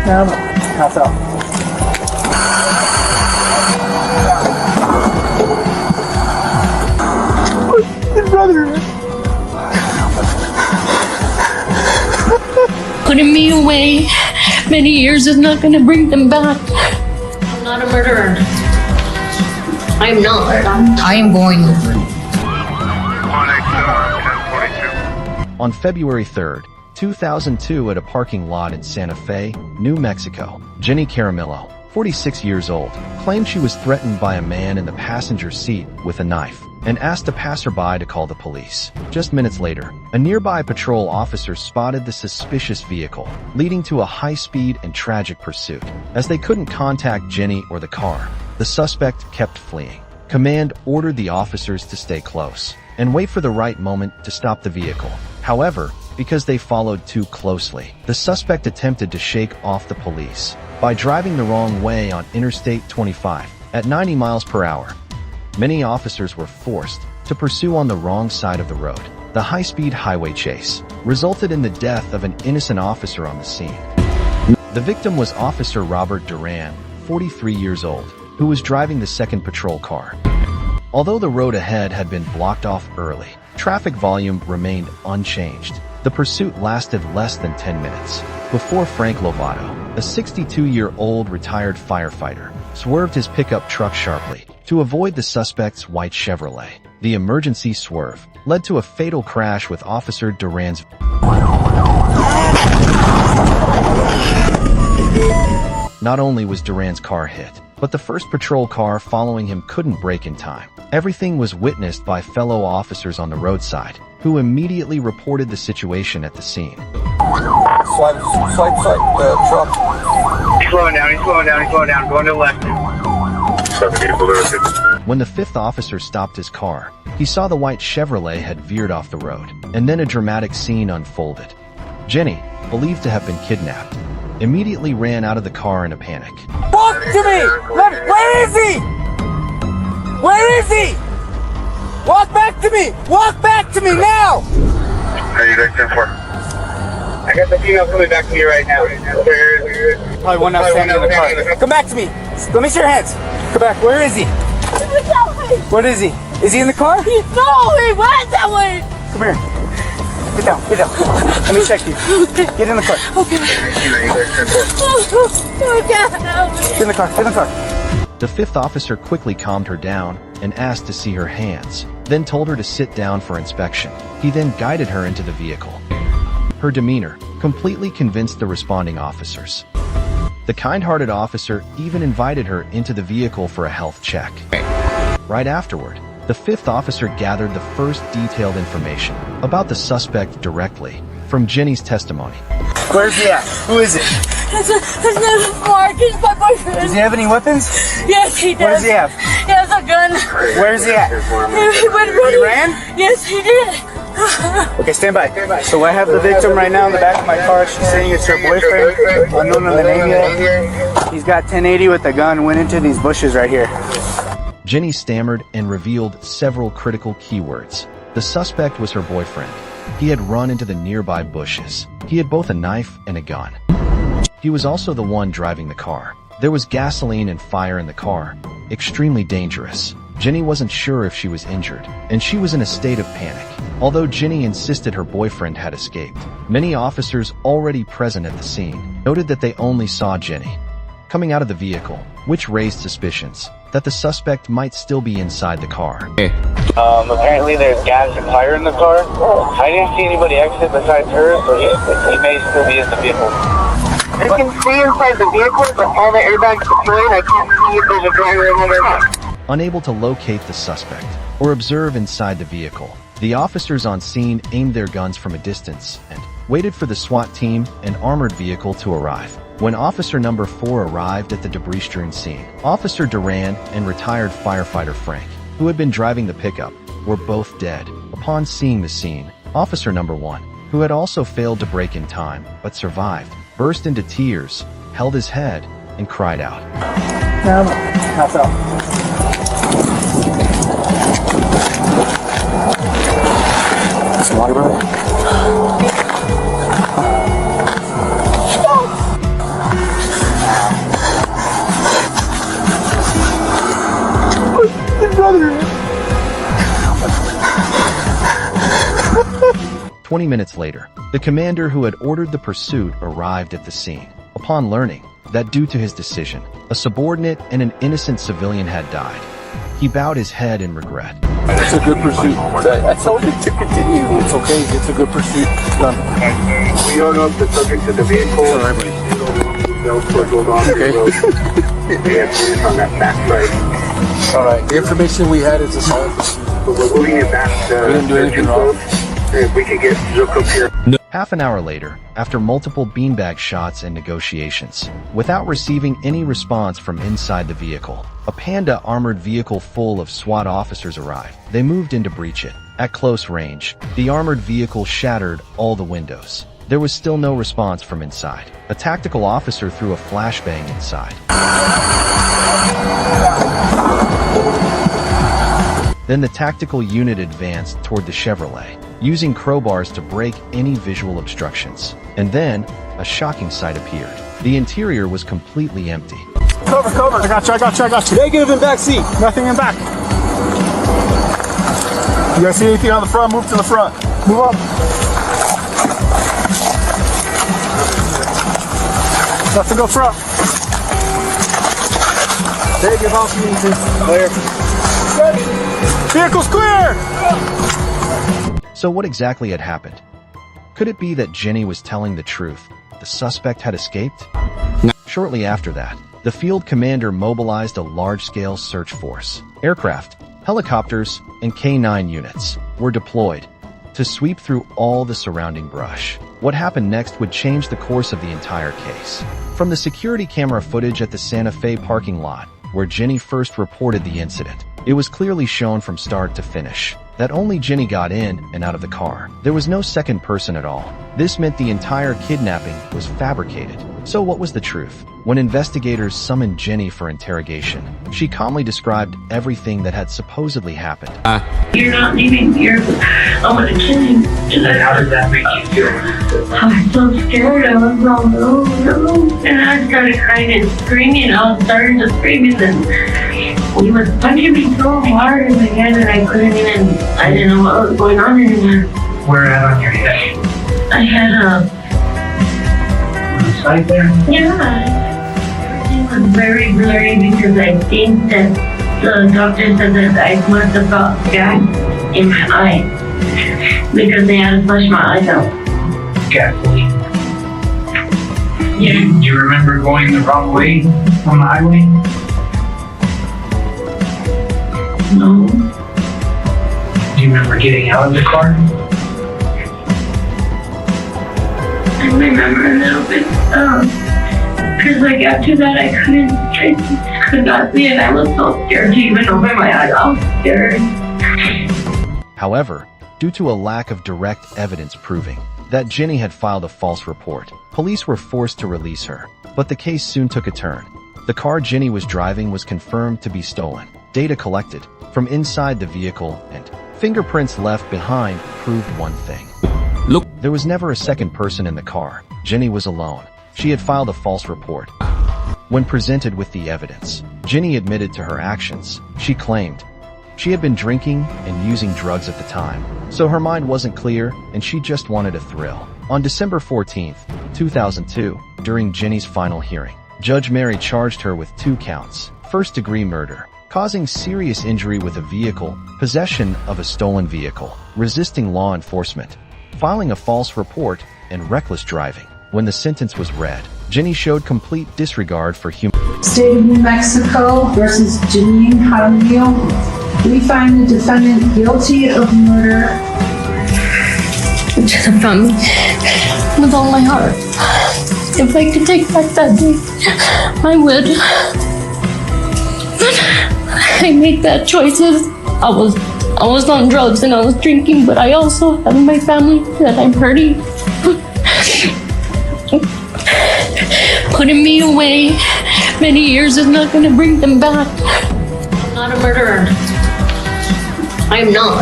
Pass out. Brother. Putting me away many years is not going to bring them back. I'm not a murderer. I am not. I am going. On February 3rd, 2002, at a parking lot in Santa Fe, New Mexico, Jenny Caramillo, 46 years old, claimed she was threatened by a man in the passenger seat with a knife and asked a passerby to call the police. Just minutes later, a nearby patrol officer spotted the suspicious vehicle, leading to a high-speed and tragic pursuit. As they couldn't contact Jenny or the car, the suspect kept fleeing. Command ordered the officers to stay close and wait for the right moment to stop the vehicle. However, because they followed too closely, the suspect attempted to shake off the police by driving the wrong way on Interstate 25 at 90 miles per hour. Many officers were forced to pursue on the wrong side of the road. The high-speed highway chase resulted in the death of an innocent officer on the scene. The victim was Officer Robert Duran, 43 years old, who was driving the second patrol car. Although the road ahead had been blocked off early, traffic volume remained unchanged. The pursuit lasted less than 10 minutes before Frank Lovato, a 62-year-old retired firefighter, swerved his pickup truck sharply to avoid the suspect's white Chevrolet. The emergency swerve led to a fatal crash with Officer Duran's. Not only was Duran's car hit, but the first patrol car following him couldn't brake in time. Everything was witnessed by fellow officers on the roadside, who immediately reported the situation at the scene. Swipe, truck. He's slowing down, going to the left. When the fifth officer stopped his car, he saw the white Chevrolet had veered off the road, and then a dramatic scene unfolded. Jenny, believed to have been kidnapped, immediately ran out of the car in a panic. Walk to me! Where is he? Where is he? Walk back to me! Walk back to me now! How are you guys doing for? I got the female coming back to me right now. Probably one now standing in the car. Come back to me. Let me see your hands. Come back. Where is he? What is he? Is he in the car? No, he went that way. Come here. Get down. Get down. Let me check you. Get in the car. Okay. Get in the car. Get in the car. The fifth officer quickly calmed her down and asked to see her hands, then told her to sit down for inspection. He then guided her into the vehicle. Her demeanor completely convinced the responding officers. The kind-hearted officer even invited her into the vehicle for a health check. Right afterward, the fifth officer gathered the first detailed information about the suspect directly from Jenny's testimony. Where's he at? Who is it? His name is Mark. He's my boyfriend. Does he have any weapons? Yes, he does. What does he have? He has a gun. Where is he at? He went running. He ran? Yes, he did. Okay, stand by. So I have the victim right now in the back of my car. She's saying it's her boyfriend, unknown in the name yet. He's got 1080 with a gun, went into these bushes right here. Jenny stammered and revealed several critical keywords. The suspect was her boyfriend. He had run into the nearby bushes. He had both a knife and a gun. He was also the one driving the car. There was gasoline and fire in the car. Extremely dangerous. Jenny wasn't sure if she was injured, and she was in a state of panic. Although Jenny insisted her boyfriend had escaped, many officers already present at the scene noted that they only saw Jenny coming out of the vehicle, which raised suspicions that the suspect might still be inside the car. Apparently there's gas and fire in the car. I didn't see anybody exit besides her, so he may still be in the vehicle. I can see inside the vehicle, but all the airbags deployed. I can't see if there's a driver in there. Unable to locate the suspect or observe inside the vehicle, the officers on scene aimed their guns from a distance and waited for the SWAT team and armored vehicle to arrive. When Officer Number 4 arrived at the debris-strewn scene, Officer Duran and retired firefighter Frank, who had been driving the pickup, were both dead. Upon seeing the scene, Officer Number 1, who had also failed to brake in time but survived, burst into tears, held his head, and cried out. Pass out. Some water, brother? brother. 20 minutes later, the commander who had ordered the pursuit arrived at the scene. Upon learning that due to his decision, a subordinate and an innocent civilian had died, he bowed his head in regret. It's a good pursuit. I told you to continue. It's okay. It's a good pursuit. It's done. We don't know if the subject of the vehicle It's all right, buddy. knows what goes on Okay. the road. Yeah, it's on that back side. All right. The information we had is a solid pursuit. So we're moving it back to We didn't do anything wrong. If we could get Zook up here. Half an hour later, after multiple beanbag shots and negotiations, without receiving any response from inside the vehicle, a Panda armored vehicle full of SWAT officers arrived. They moved in to breach it. At close range, the armored vehicle shattered all the windows. There was still no response from inside. A tactical officer threw a flashbang inside. Then the tactical unit advanced toward the Chevrolet, using crowbars to break any visual obstructions. And then, a shocking sight appeared. The interior was completely empty. Cover. I got you. Negative in back seat. Nothing in back. You guys see anything on the front? Move to the front. Move up. Nothing up front. Negative off me. Clear. Vehicle's clear! So what exactly had happened? Could it be that Jenny was telling the truth? The suspect had escaped? No. Shortly after that, the field commander mobilized a large-scale search force. Aircraft, helicopters, and K-9 units were deployed to sweep through all the surrounding brush. What happened next would change the course of the entire case. From the security camera footage at the Santa Fe parking lot, where Jenny first reported the incident, it was clearly shown from start to finish that only Jenny got in and out of the car. There was no second person at all. This meant the entire kidnapping was fabricated. So what was the truth? When investigators summoned Jenny for interrogation, she calmly described everything that had supposedly happened. You're not leaving here. I'm gonna kill you. And how did that make you feel? I was so scared. I was all no. And I started crying and screaming. I was starting to scream and he was punching me so hard in the head that I didn't know what was going on anymore. Where at on your head? I had On the side there? everything was very blurry because I think that the doctor said that I must have got gas in my eye because they had to flush my eyes out. Gasoline. Yeah. Do you remember going the wrong way on the highway? No. Do you remember getting out of the car? I remember a little bit, because like after that I could not see it. I was so scared to even open my eyes. I was scared. However, due to a lack of direct evidence proving that Jenny had filed a false report, police were forced to release her. But the case soon took a turn. The car Jenny was driving was confirmed to be stolen. Data collected from inside the vehicle and fingerprints left behind proved one thing. Look, there was never a second person in the car. Jenny was alone. She had filed a false report. When presented with the evidence, Jenny admitted to her actions. She claimed she had been drinking and using drugs at the time, so her mind wasn't clear and she just wanted a thrill. On December 14th, 2002, during Jenny's final hearing, Judge Mary charged her with 2 counts: first-degree murder, causing serious injury with a vehicle, possession of a stolen vehicle, resisting law enforcement, filing a false report, and reckless driving. When the sentence was read, Jenny showed complete disregard for human. State of New Mexico versus Janine Jaramillo. We find the defendant guilty of murder. To the family, with all my heart. If I could take back that day, I would. I made bad choices. I was on drugs and I was drinking, but I also have my family that I'm hurting. Putting me away many years is not going to bring them back. I'm not a murderer. I am not.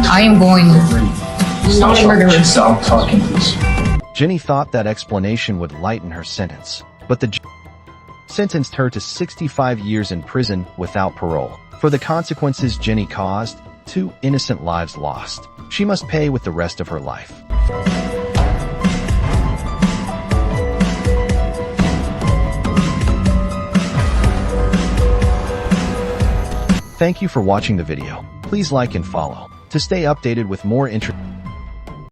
I am going. I'm not a murderer. Stop talking, please. Jenny thought that explanation would lighten her sentence, but the judge sentenced her to 65 years in prison without parole. For the consequences Jenny caused, 2 innocent lives lost. She must pay with the rest of her life. Thank you for watching the video. Please like and follow to stay updated with more interesting